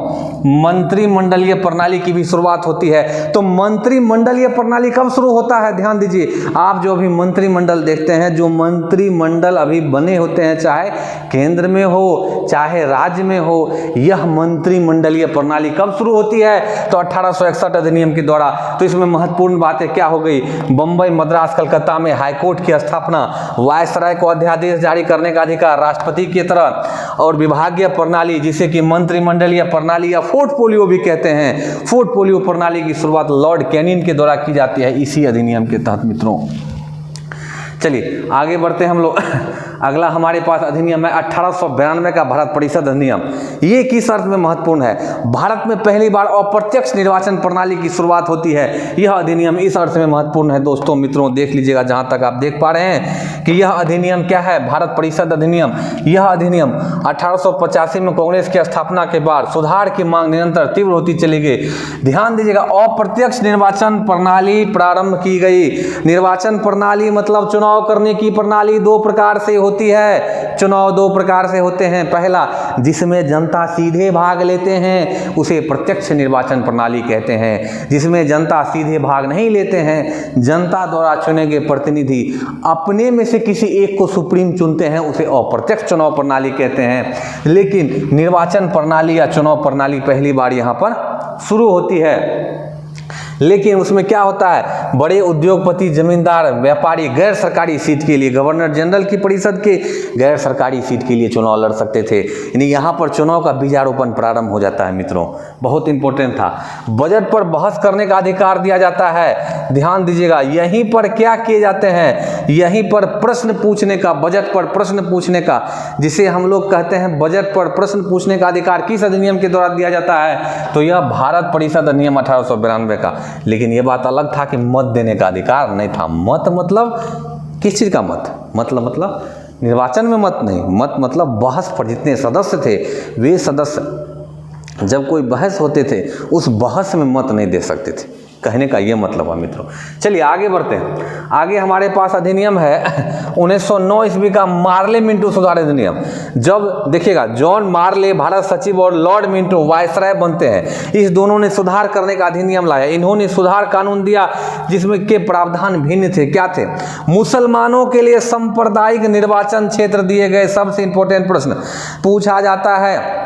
मंत्रिमंडलीय प्रणाली की भी शुरुआत होती है। तो मंत्रिमंडलीय प्रणाली कब शुरू होता है? ध्यान दीजिए, आप जो अभी मंत्रिमंडल देखते हैं, जो मंत्रिमंडल अभी बने होते हैं, चाहे केंद्र में हो चाहे राज्य में हो, यह मंत्रिमंडलीय प्रणाली कब शुरू होती है? तो 1861 अधिनियम के द्वारा। तो इसमें महत्वपूर्ण बातें क्या हो गई? बंबई, मद्रास, कलकत्ता में हाईकोर्ट की स्थापना, वायसराय को अध्यादेश जारी करने का अधिकार राष्ट्रपति की तरह, और विभागीय प्रणाली जिसे कि मंत्रिमंडलीय प्रणाली या पोर्टफोलियो भी कहते हैं, पोर्टफोलियो प्रणाली की शुरुआत लॉर्ड कैनिंग के द्वारा की जाती है इसी अधिनियम के तहत मित्रों। चलिए आगे बढ़ते हैं हम लोग। अगला हमारे पास अधिनियम है 1892 का भारत परिषद अधिनियम। ये किस अर्थ में महत्वपूर्ण है? भारत में पहली बार अप्रत्यक्ष निर्वाचन प्रणाली की शुरुआत होती है। यह अधिनियम इस अर्थ में महत्वपूर्ण है दोस्तों मित्रों, देख लीजिएगा जहां तक आप देख पा रहे हैं कि यह अधिनियम क्या है? भारत परिषद अधिनियम। यह अधिनियम 1885 में कांग्रेस की स्थापना के बाद सुधार की मांग निरंतर तीव्र होती चली गई। ध्यान दीजिएगा, अप्रत्यक्ष निर्वाचन प्रणाली प्रारंभ की गई। निर्वाचन प्रणाली मतलब चुनाव करने की प्रणाली दो प्रकार से होती है। चुनाव दो प्रकार से होते हैं। पहला, जिसमें जनता सीधे भाग लेते हैं उसे प्रत्यक्ष निर्वाचन प्रणाली कहते हैं। जिसमें जनता सीधे भाग नहीं लेते हैं, जनता द्वारा चुने गए प्रतिनिधि अपने में से किसी एक को सुप्रीम चुनते हैं, उसे अप्रत्यक्ष चुनाव प्रणाली कहते हैं। लेकिन निर्वाचन प्रणाली या चुनाव प्रणाली पहली बार यहां पर शुरू होती है। लेकिन उसमें क्या होता है? बड़े उद्योगपति, जमींदार, व्यापारी गैर सरकारी सीट के लिए, गवर्नर जनरल की परिषद के गैर सरकारी सीट के लिए चुनाव लड़ सकते थे। यानी यहाँ पर चुनाव का बीजारोपण प्रारंभ हो जाता है मित्रों, बहुत इंपॉर्टेंट था। बजट पर बहस करने का अधिकार दिया जाता है। ध्यान दीजिएगा, यहीं पर क्या किए जाते हैं? यहीं पर प्रश्न पूछने का, बजट पर प्रश्न पूछने का, जिसे हम लोग कहते हैं बजट पर प्रश्न पूछने का अधिकार किस अधिनियम के द्वारा दिया जाता है? तो यह भारत परिषद अधिनियम 1892 का। लेकिन यह बात अलग था कि मत देने का अधिकार नहीं था। मत मतलब किस चीज का मत? मतलब निर्वाचन में मत नहीं, मत मतलब बहस पर जितने सदस्य थे वे सदस्य जब कोई बहस होते थे उस बहस में मत नहीं दे सकते थे, कहने का ये मतलब है मित्रों। चलिए आगे बढ़ते हैं। आगे हमारे पास अधिनियम है 1909 ईस्वी का मार्ले मिंटो सुधार अधिनियम। जब देखिएगा, जॉन मार्ले भारत सचिव और लॉर्ड मिंटो वायसराय बनते हैं, इस दोनों ने सुधार करने का अधिनियम लाया। इन्होंने सुधार कानून दिया जिसमें के प्रावधान भिन्न थे। क्या थे? मुसलमानों के लिए सांप्रदायिक निर्वाचन क्षेत्र दिए गए। सबसे इंपॉर्टेंट प्रश्न पूछा जाता है,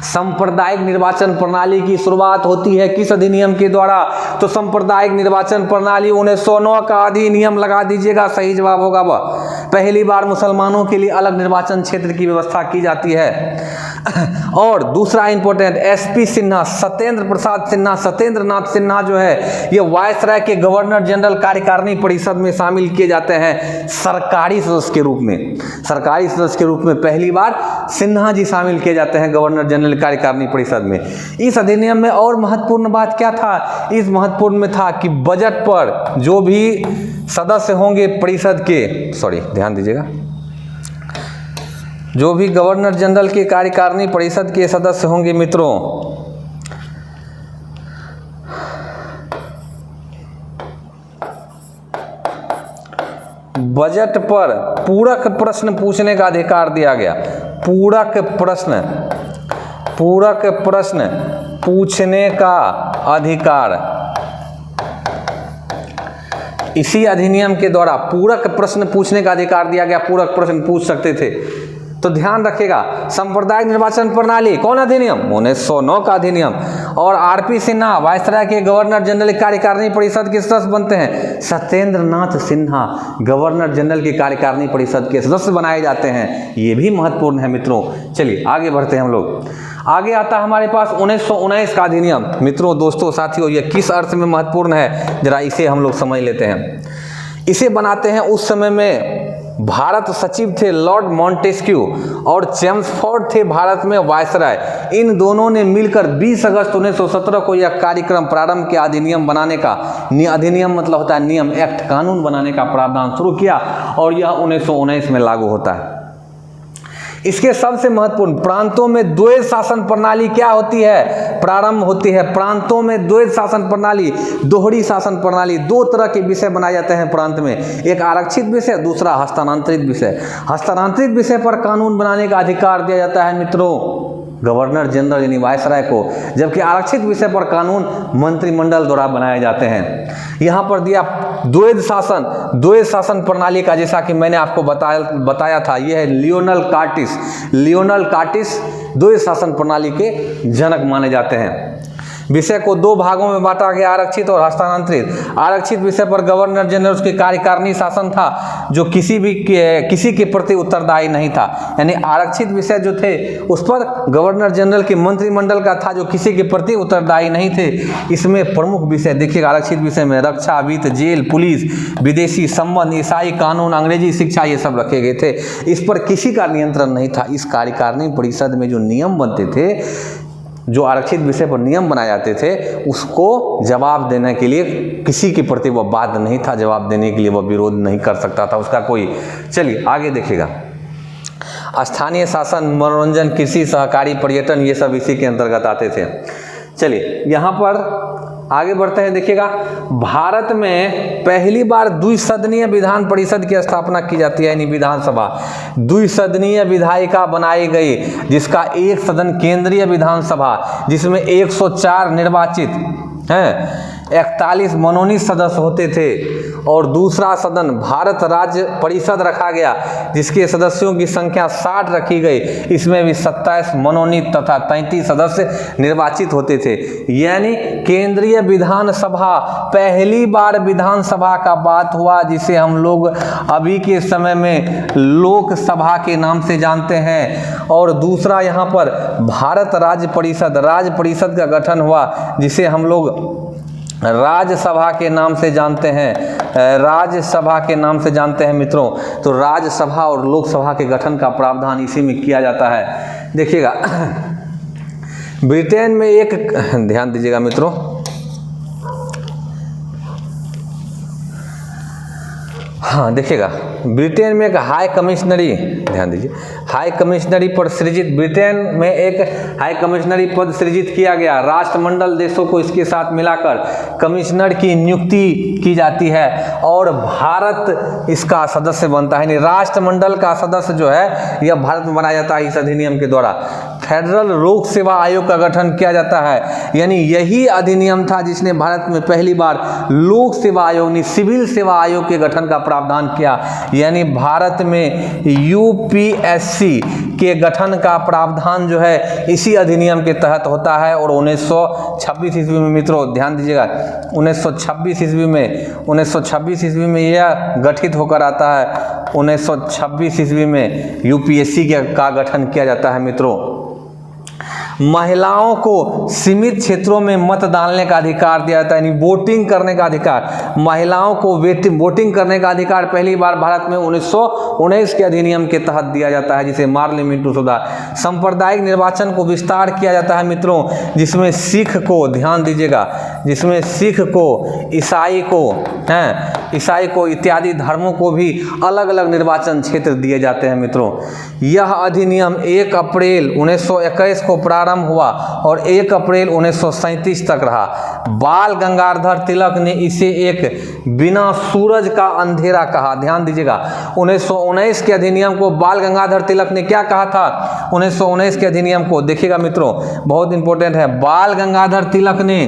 सांप्रदायिक निर्वाचन प्रणाली की शुरुआत होती है किस अधिनियम के द्वारा? तो सांप्रदायिक निर्वाचन प्रणाली 1909 का अधिनियम लगा दीजिएगा, सही जवाब होगा वह। पहली बार मुसलमानों के लिए अलग निर्वाचन क्षेत्र की व्यवस्था की जाती है। और दूसरा इंपॉर्टेंट, एसपी सिन्हा, सत्येंद्र प्रसाद सिन्हा, सत्येंद्रनाथ सिन्हा जो है ये वायसराय के गवर्नर जनरल कार्यकारिणी परिषद में शामिल किए जाते हैं सरकारी सदस्य के रूप में। सरकारी सदस्य के रूप में पहली बार सिन्हा जी शामिल किए जाते हैं गवर्नर जनरल कार्यकारिणी परिषद में। इस अधिनियम में और महत्वपूर्ण बात क्या था? इस महत्वपूर्ण में था कि बजट पर जो भी सदस्य होंगे परिषद के, ध्यान दीजिएगा, जो भी गवर्नर जनरल के कार्यकारिणी परिषद के सदस्य होंगे मित्रों, बजट पर पूरक प्रश्न पूछने का अधिकार दिया गया। पूरक प्रश्न पूछने का अधिकार इसी अधिनियम के द्वारा पूरक प्रश्न पूछने का अधिकार दिया गया, पूरक प्रश्न पूछ सकते थे। तो ध्यान रखिएगा, सांप्रदायिक निर्वाचन प्रणाली कौन अधिनियम? 1909 का अधिनियम। और आरपी सिन्हा वायसराय के गवर्नर जनरल कार्यकारिणी परिषद के सदस्य बनते हैं। सत्येंद्र नाथ सिन्हा गवर्नर जनरल की कार्यकारिणी परिषद के सदस्य बनाए जाते हैं। ये भी महत्वपूर्ण है मित्रों। चलिए आगे बढ़ते हैं हम लोग। आगे आता है हमारे पास 1919 का अधिनियम। मित्रों, दोस्तों, साथियों, ये किस अर्थ में महत्वपूर्ण है जरा इसे हम लोग समझ लेते हैं। इसे बनाते हैं उस समय में भारत सचिव थे लॉर्ड मॉन्टेस्क्यू और चेम्सफोर्ड थे भारत में वायसराय। इन दोनों ने मिलकर 20 अगस्त 1917 को यह कार्यक्रम प्रारंभ किया अधिनियम बनाने का। अधिनियम मतलब होता है नियम, एक्ट, कानून बनाने का प्रावधान शुरू किया और यह 1919 में लागू होता है। इसके सबसे महत्वपूर्ण, प्रांतों में द्वैध शासन प्रणाली क्या होती है? प्रारंभ होती है। प्रांतों में द्वैध शासन प्रणाली, दोहरी शासन प्रणाली, दो तरह के विषय बनाए जाते हैं प्रांत में, एक आरक्षित विषय, दूसरा हस्तांतरित विषय। हस्तांतरित विषय पर कानून बनाने का अधिकार दिया जाता है मित्रों गवर्नर जनरल यानी वायसराय को, जबकि आरक्षित विषय पर कानून मंत्रिमंडल द्वारा बनाए जाते हैं। यहाँ पर दिया द्वैध शासन प्रणाली का, जैसा कि मैंने आपको बताया था, यह है लियोनल कार्टिस द्वैध शासन प्रणाली के जनक माने जाते हैं। विषय को दो भागों में बांटा गया, आरक्षित और हस्तांतरित। आरक्षित विषय पर गवर्नर जनरल उसकी कार्यकारिणी शासन था जो किसी के प्रति उत्तरदायी नहीं था। यानी आरक्षित विषय जो थे उस पर गवर्नर जनरल के मंत्रिमंडल का था जो किसी के प्रति उत्तरदायी नहीं थे। इसमें प्रमुख विषय देखिएगा, आरक्षित विषय में रक्षा, वित्त, जेल, पुलिस, विदेशी संबंध, ईसाई कानून, अंग्रेजी शिक्षा, ये सब रखे गए थे। इस पर किसी का नियंत्रण नहीं था। इस कार्यकारिणी परिषद में जो नियम बनते थे, जो आरक्षित विषय पर नियम बनाए जाते थे, उसको जवाब देने के लिए किसी के प्रति वह बाध्य नहीं था, जवाब देने के लिए वह विरोध नहीं कर सकता था उसका कोई। चलिए आगे देखिएगा, स्थानीय शासन, मनोरंजन, कृषि, सहकारी, पर्यटन, ये सब इसी के अंतर्गत आते थे। चलिए यहाँ पर आगे बढ़ते हैं। देखिएगा, भारत में पहली बार द्विसदनीय विधान परिषद की स्थापना की जाती है, यानी विधानसभा। द्विसदनीय विधायिका बनाई गई, जिसका एक सदन केंद्रीय विधानसभा, जिसमें 104 निर्वाचित हैं, 41 मनोनीत सदस्य होते थे, और दूसरा सदन भारत राज्य परिषद रखा गया, जिसके सदस्यों की संख्या 60 रखी गई। इसमें भी 27 मनोनीत तथा 33 सदस्य निर्वाचित होते थे। यानी केंद्रीय विधानसभा, पहली बार विधानसभा का बात हुआ, जिसे हम लोग अभी के समय में लोकसभा के नाम से जानते हैं। और दूसरा यहाँ पर भारत राज्य परिषद का गठन हुआ, जिसे हम लोग राज्यसभा के नाम से जानते हैं, राज्यसभा के नाम से जानते हैं मित्रों। तो राज्यसभा और लोकसभा के गठन का प्रावधान इसी में किया जाता है। देखिएगा, ब्रिटेन में एक, ध्यान दीजिएगा मित्रों, हाँ देखिएगा, ब्रिटेन में एक हाई कमिश्नरी, ध्यान दीजिए, हाई कमिश्नरी पद सृजित, ब्रिटेन में एक हाई कमिश्नरी पद सृजित किया गया। राष्ट्रमंडल देशों को इसके साथ मिलाकर कमिश्नर की नियुक्ति की जाती है और भारत इसका सदस्य बनता है। यानी राष्ट्रमंडल का सदस्य जो है यह भारत में बनाया जाता है इस अधिनियम के द्वारा। फेडरल लोक सेवा आयोग का गठन किया जाता है, यानी यही अधिनियम था जिसने भारत में पहली बार लोक सेवा आयोग, सिविल सेवा आयोग के गठन का प्रावधान किया। यानी भारत में यूपीएससी के गठन का प्रावधान जो है इसी अधिनियम के तहत होता है। और 1926 ईस्वी में मित्रों ध्यान दीजिएगा, 1926 ईस्वी में यह गठित होकर आता है। 1926 ईस्वी में यूपीएससी का गठन किया जाता है मित्रों। महिलाओं को सीमित क्षेत्रों में मत डालने का अधिकार दिया जाता है, यानी वोटिंग करने का अधिकार। महिलाओं को वोटिंग करने का अधिकार पहली बार भारत में 1919 के अधिनियम के तहत दिया जाता है, जिसे मार्लिमेंटो सुधार। सांप्रदायिक निर्वाचन को विस्तार किया जाता है मित्रों, जिसमें सिख को, ध्यान दीजिएगा, जिसमें सिख को, ईसाई को इत्यादि धर्मों को भी अलग अलग निर्वाचन क्षेत्र दिए जाते हैं मित्रों। यह अधिनियम 1 अप्रैल 1921 को प्रारंभ हुआ और 1 अप्रैल 1937 तक रहा। बाल गंगाधर तिलक ने इसे एक बिना सूरज का अंधेरा कहा। ध्यान दीजिएगा, 1919 के अधिनियम को बाल गंगाधर तिलक ने क्या कहा था? 1919 के अधिनियम को देखिएगा मित्रों, बहुत इंपॉर्टेंट है। बाल गंगाधर तिलक ने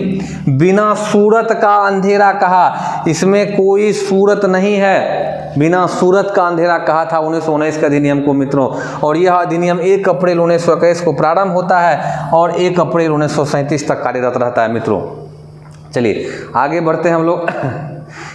बिना सूरत का अंधेरा कहा। इसमें कोई सूरत नहीं है, बिना सूरत का अंधेरा कहा था 1919 के अधिनियम को मित्रों। और यह अधिनियम 1 अप्रैल 1921 को प्रारंभ होता है और 1 अप्रैल 1937 तक कार्यरत रहता है मित्रों। चलिए आगे बढ़ते हैं हम लोग।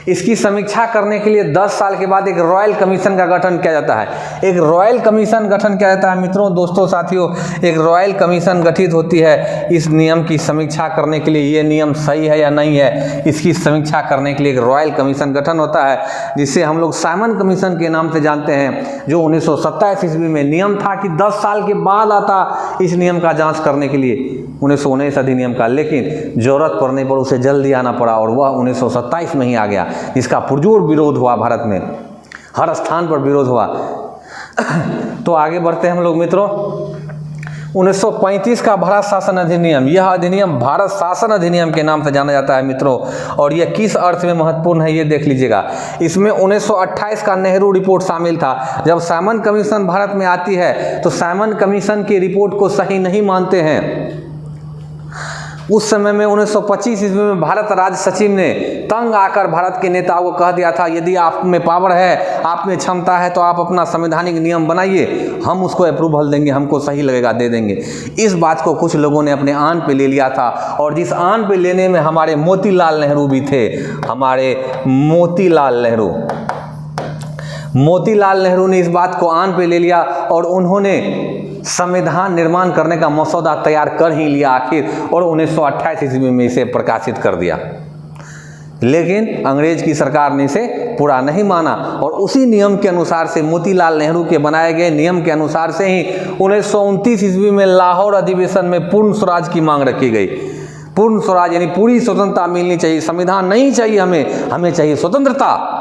इसकी समीक्षा करने के लिए 10 साल के बाद एक रॉयल कमीशन का गठन किया जाता है। एक रॉयल कमीशन गठन किया जाता है मित्रों, दोस्तों साथियों, एक रॉयल कमीशन गठित होती है इस नियम की समीक्षा करने के लिए, ये नियम सही है या नहीं है, इसकी समीक्षा करने के लिए एक रॉयल कमीशन गठन होता है, जिसे हम लोग साइमन कमीशन के नाम से जानते हैं, जो 1927 ईस्वी में नियम था कि 10 साल के बाद आता इस नियम का जाँच करने के लिए 1919 अधिनियम का, लेकिन जरूरत पड़ने पर उसे जल्दी आना पड़ा और वह 1927 में ही आ गया, जिसका पुरजोर विरोध हुआ भारत में, हर स्थान पर विरोध हुआ। तो आगे बढ़ते हैं हम लोग मित्रों। 1935 का भारत शासन अधिनियम, यह अधिनियम भारत शासन अधिनियम के नाम से जाना जाता है मित्रों, और यह किस अर्थ में महत्वपूर्ण है ये देख लीजिएगा। इसमें 1928 का नेहरू रिपोर्ट शामिल था। जब साइमन कमीशन भारत में आती है तो साइमन कमीशन की रिपोर्ट को सही नहीं मानते हैं। उस समय में 1925 ईस्वी में भारत राज्य सचिव ने तंग आकर भारत के नेताओं को कह दिया था, यदि आप में पावर है, आप में क्षमता है, तो आप अपना संवैधानिक नियम बनाइए, हम उसको अप्रूवल देंगे, हमको सही लगेगा दे देंगे। इस बात को कुछ लोगों ने अपने आन पे ले लिया था, और जिस आन पे लेने में हमारे मोतीलाल नेहरू भी थे, हमारे मोतीलाल नेहरू ने इस बात को आन पे ले लिया और उन्होंने संविधान निर्माण करने का मसौदा तैयार कर ही लिया आखिर, और 1928 ईस्वी में इसे प्रकाशित कर दिया। लेकिन अंग्रेज की सरकार ने इसे पूरा नहीं माना, और उसी नियम के अनुसार से, मोतीलाल नेहरू के बनाए गए नियम के अनुसार से ही 1929 ईस्वी में लाहौर अधिवेशन में पूर्ण स्वराज की मांग रखी गई। पूर्ण स्वराज यानी पूरी स्वतंत्रता मिलनी चाहिए, संविधान नहीं चाहिए हमें चाहिए स्वतंत्रता।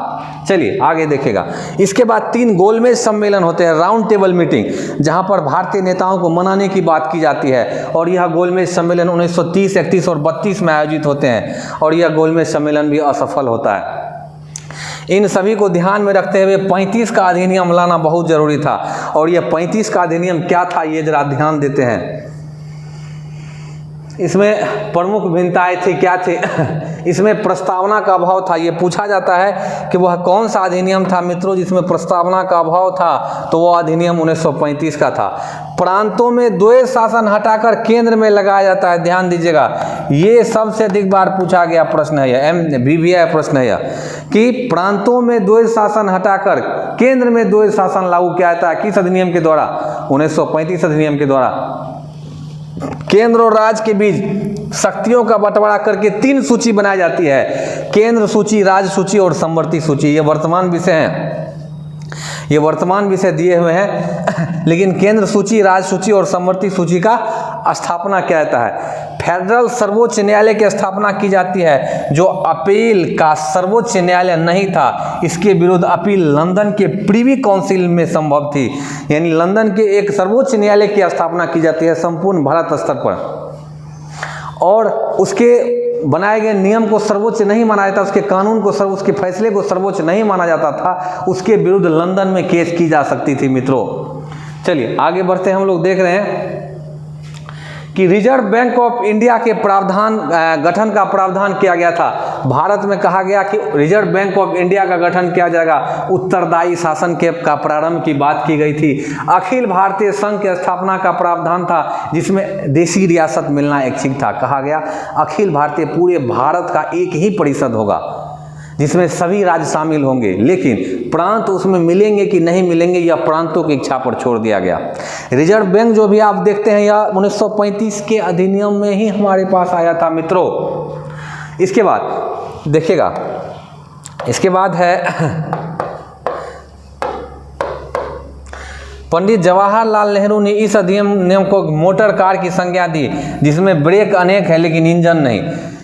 चलिए आगे देखेगा। इसके बाद 3 गोलमेज सम्मेलन होते हैं, राउंड टेबल मीटिंग, जहां पर भारतीय नेताओं को मनाने की बात की जाती है, और यह गोलमेज सम्मेलन 1930, 31 और 32 में आयोजित होते हैं, और यह गोलमेज सम्मेलन भी असफल होता है। इन सभी को ध्यान में रखते हुए 35 का अधिनियम लाना बहुत जरूरी था, और यह 35 का अधिनियम क्या था ये जरा ध्यान देते हैं। इसमें प्रमुख भिन्नताएं थी, क्या थे? इसमें प्रस्तावना का अभाव था। ये पूछा जाता है कि वह कौन सा अधिनियम था मित्रों जिसमें प्रस्तावना का अभाव था, तो वह अधिनियम 1935 का था। प्रांतों में द्वैध शासन हटाकर केंद्र में लगाया जाता है, ध्यान दीजिएगा, ये सबसे अधिक बार पूछा गया प्रश्न है, BVI प्रश्न है कि प्रांतों में द्वैध शासन हटाकर केंद्र में द्वैध शासन लागू किया जाता है, किस अधिनियम के द्वारा? 1935 अधिनियम के द्वारा। केंद्र और राज्य के बीच शक्तियों का बंटवारा करके 3 सूची बनाई जाती है, केंद्र सूची, राज्य सूची और समवर्ती सूची। ये वर्तमान विषय हैं, ये वर्तमान विषय दिए हुए हैं। लेकिन केंद्र सूची, राज्य सूची और समवर्ती सूची का स्थापना किया जाता है। फेडरल सर्वोच्च न्यायालय की स्थापना की जाती है, जो अपील का सर्वोच्च न्यायालय नहीं था। इसके विरुद्ध अपील लंदन के प्रीवी काउंसिल में संभव थी, यानी लंदन के एक सर्वोच्च न्यायालय की स्थापना की जाती है संपूर्ण भारत स्तर पर, और उसके बनाए गए नियम को सर्वोच्च नहीं माना जाता, उसके कानून को उसके फैसले को सर्वोच्च नहीं माना जाता था, उसके विरुद्ध लंदन में केस की जा सकती थी मित्रों। चलिए आगे बढ़ते हैं। हम लोग देख रहे हैं कि रिजर्व बैंक ऑफ इंडिया के प्रावधान गठन का प्रावधान किया गया था। भारत में कहा गया कि रिजर्व बैंक ऑफ इंडिया का गठन किया जाएगा, उत्तरदायी शासन के का प्रारंभ की बात की गई थी। अखिल भारतीय संघ की स्थापना का प्रावधान था, जिसमें देशी रियासत मिलना ऐच्छिक था। कहा गया अखिल भारतीय, पूरे भारत का एक ही परिषद होगा जिसमें सभी राज्य शामिल होंगे, लेकिन प्रांत उसमें मिलेंगे कि नहीं मिलेंगे यह प्रांतों की इच्छा पर छोड़ दिया गया। रिजर्व बैंक जो भी आप देखते हैं यह 1935 के अधिनियम में ही हमारे पास आया था मित्रों। इसके बाद देखिएगा, इसके बाद है पंडित जवाहरलाल नेहरू ने इस अधिनियम को मोटर कार की संज्ञा दी, जिसमें ब्रेक अनेक है लेकिन इंजन नहीं।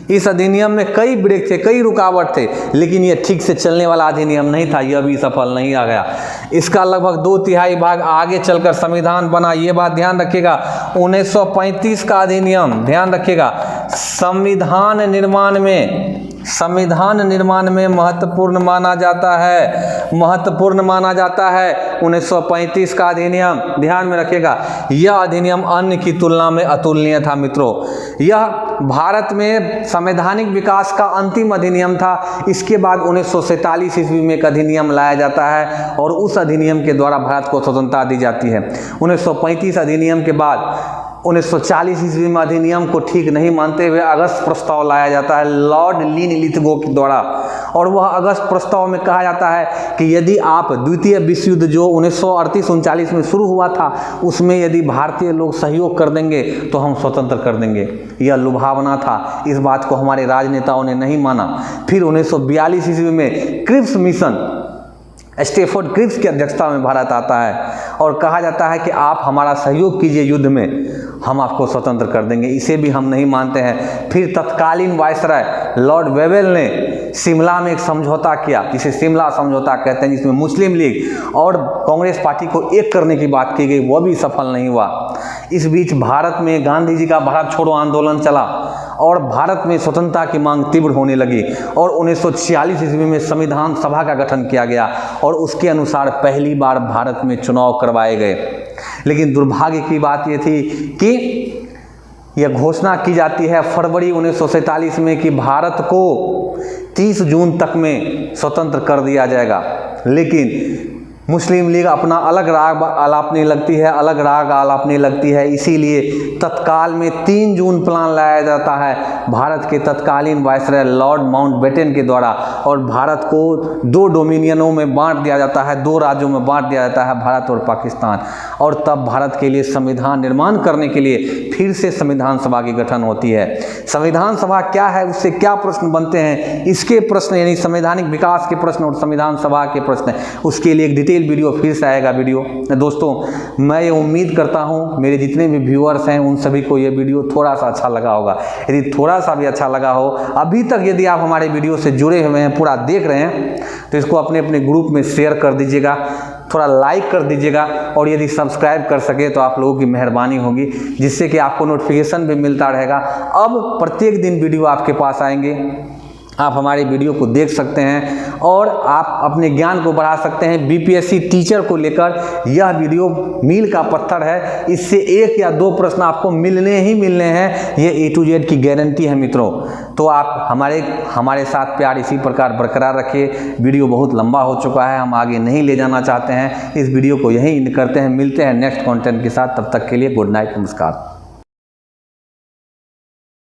इस अधिनियम में कई ब्रेक थे, कई रुकावट थे, लेकिन यह ठीक से चलने वाला अधिनियम नहीं था, यह भी सफल नहीं आ गया। इसका लगभग 2/3 भाग आगे चलकर संविधान बना, ये बात ध्यान रखिएगा। 1935 का अधिनियम, ध्यान रखिएगा, संविधान निर्माण में संविधान निर्माण में महत्वपूर्ण माना जाता है 1935 का अधिनियम। ध्यान में रखिएगा, यह अधिनियम अन्य की तुलना में अतुलनीय था मित्रों। यह भारत में संवैधानिक विकास का अंतिम अधिनियम था। इसके बाद 1947 ईस्वी में एक अधिनियम लाया जाता है और उस अधिनियम के द्वारा भारत को स्वतंत्रता दी जाती है। 1935 अधिनियम के बाद 1940 ईस्वी में अधिनियम को ठीक नहीं मानते हुए अगस्त प्रस्ताव लाया जाता है लॉर्ड लिनलिथगो के द्वारा, और वह अगस्त प्रस्ताव में कहा जाता है कि यदि आप द्वितीय विश्व युद्ध जो 1938-39 में शुरू हुआ था उसमें यदि भारतीय लोग सहयोग कर देंगे तो हम स्वतंत्र कर देंगे। यह लुभावना था, इस बात को हमारे राजनेताओं ने नहीं माना। फिर 1942 ईस्वी में क्रिप्स मिशन स्टेफोर्ड क्रिप्स की अध्यक्षता में भारत आता है और कहा जाता है कि आप हमारा सहयोग कीजिए युद्ध में, हम आपको स्वतंत्र कर देंगे। इसे भी हम नहीं मानते हैं। फिर तत्कालीन वायसराय लॉर्ड वेवेल ने शिमला में एक समझौता किया जिसे शिमला समझौता कहते हैं, जिसमें मुस्लिम लीग और कांग्रेस पार्टी को एक करने की बात की गई, वह भी सफल नहीं हुआ। इस बीच भारत में गांधी जी का भारत छोड़ो आंदोलन चला और भारत में स्वतंत्रता की मांग तीव्र होने लगी और 1946 ईस्वी में संविधान सभा का गठन किया गया और उसके अनुसार पहली बार भारत में चुनाव करवाए गए। लेकिन दुर्भाग्य की बात ये थी कि यह घोषणा की जाती है फरवरी 1947 में कि भारत को 30 जून तक में स्वतंत्र कर दिया जाएगा, लेकिन मुस्लिम लीग अपना अलग राग आलापने लगती है, इसीलिए तत्काल में 3 जून प्लान लाया जाता है भारत के तत्कालीन वायसराय लॉर्ड माउंटबेटन के द्वारा और भारत को 2 डोमिनियनों में बांट दिया जाता है, 2 राज्यों में बांट दिया जाता है, भारत और पाकिस्तान। और तब भारत के लिए संविधान निर्माण करने के लिए फिर से संविधान सभा की गठन होती है। संविधान सभा क्या है, उससे क्या प्रश्न बनते हैं, इसके प्रश्न यानी संवैधानिक विकास के प्रश्न और संविधान सभा के प्रश्न, उसके लिए एक डिटेल वीडियो फिर से आएगा। वीडियो दोस्तों, मैं ये उम्मीद करता हूँ मेरे जितने भी व्यूअर्स हैं उन सभी को ये वीडियो थोड़ा सा अच्छा लगा होगा। यदि थोड़ा सा भी अच्छा लगा हो, अभी तक यदि आप हमारे वीडियो से जुड़े हुए हैं, पूरा देख रहे हैं, तो इसको अपने अपने ग्रुप में शेयर कर दीजिएगा, थोड़ा लाइक कर दीजिएगा और यदि सब्सक्राइब कर सके तो आप लोगों की मेहरबानी होगी, जिससे कि आपको नोटिफिकेशन भी मिलता रहेगा। अब प्रत्येक दिन वीडियो आपके पास आएंगे, आप हमारे वीडियो को देख सकते हैं और आप अपने ज्ञान को बढ़ा सकते हैं। बीपीएससी टीचर को लेकर यह वीडियो मील का पत्थर है, इससे 1 या 2 प्रश्न आपको मिलने ही मिलने हैं, ये A to Z की गारंटी है मित्रों। तो आप हमारे साथ प्यार इसी प्रकार बरकरार रखिए। वीडियो बहुत लंबा हो चुका है, हम आगे नहीं ले जाना चाहते हैं, इस वीडियो को यहीं करते हैं। मिलते हैं नेक्स्ट कंटेंट के साथ, तब तक के लिए गुड नाइट, नमस्कार।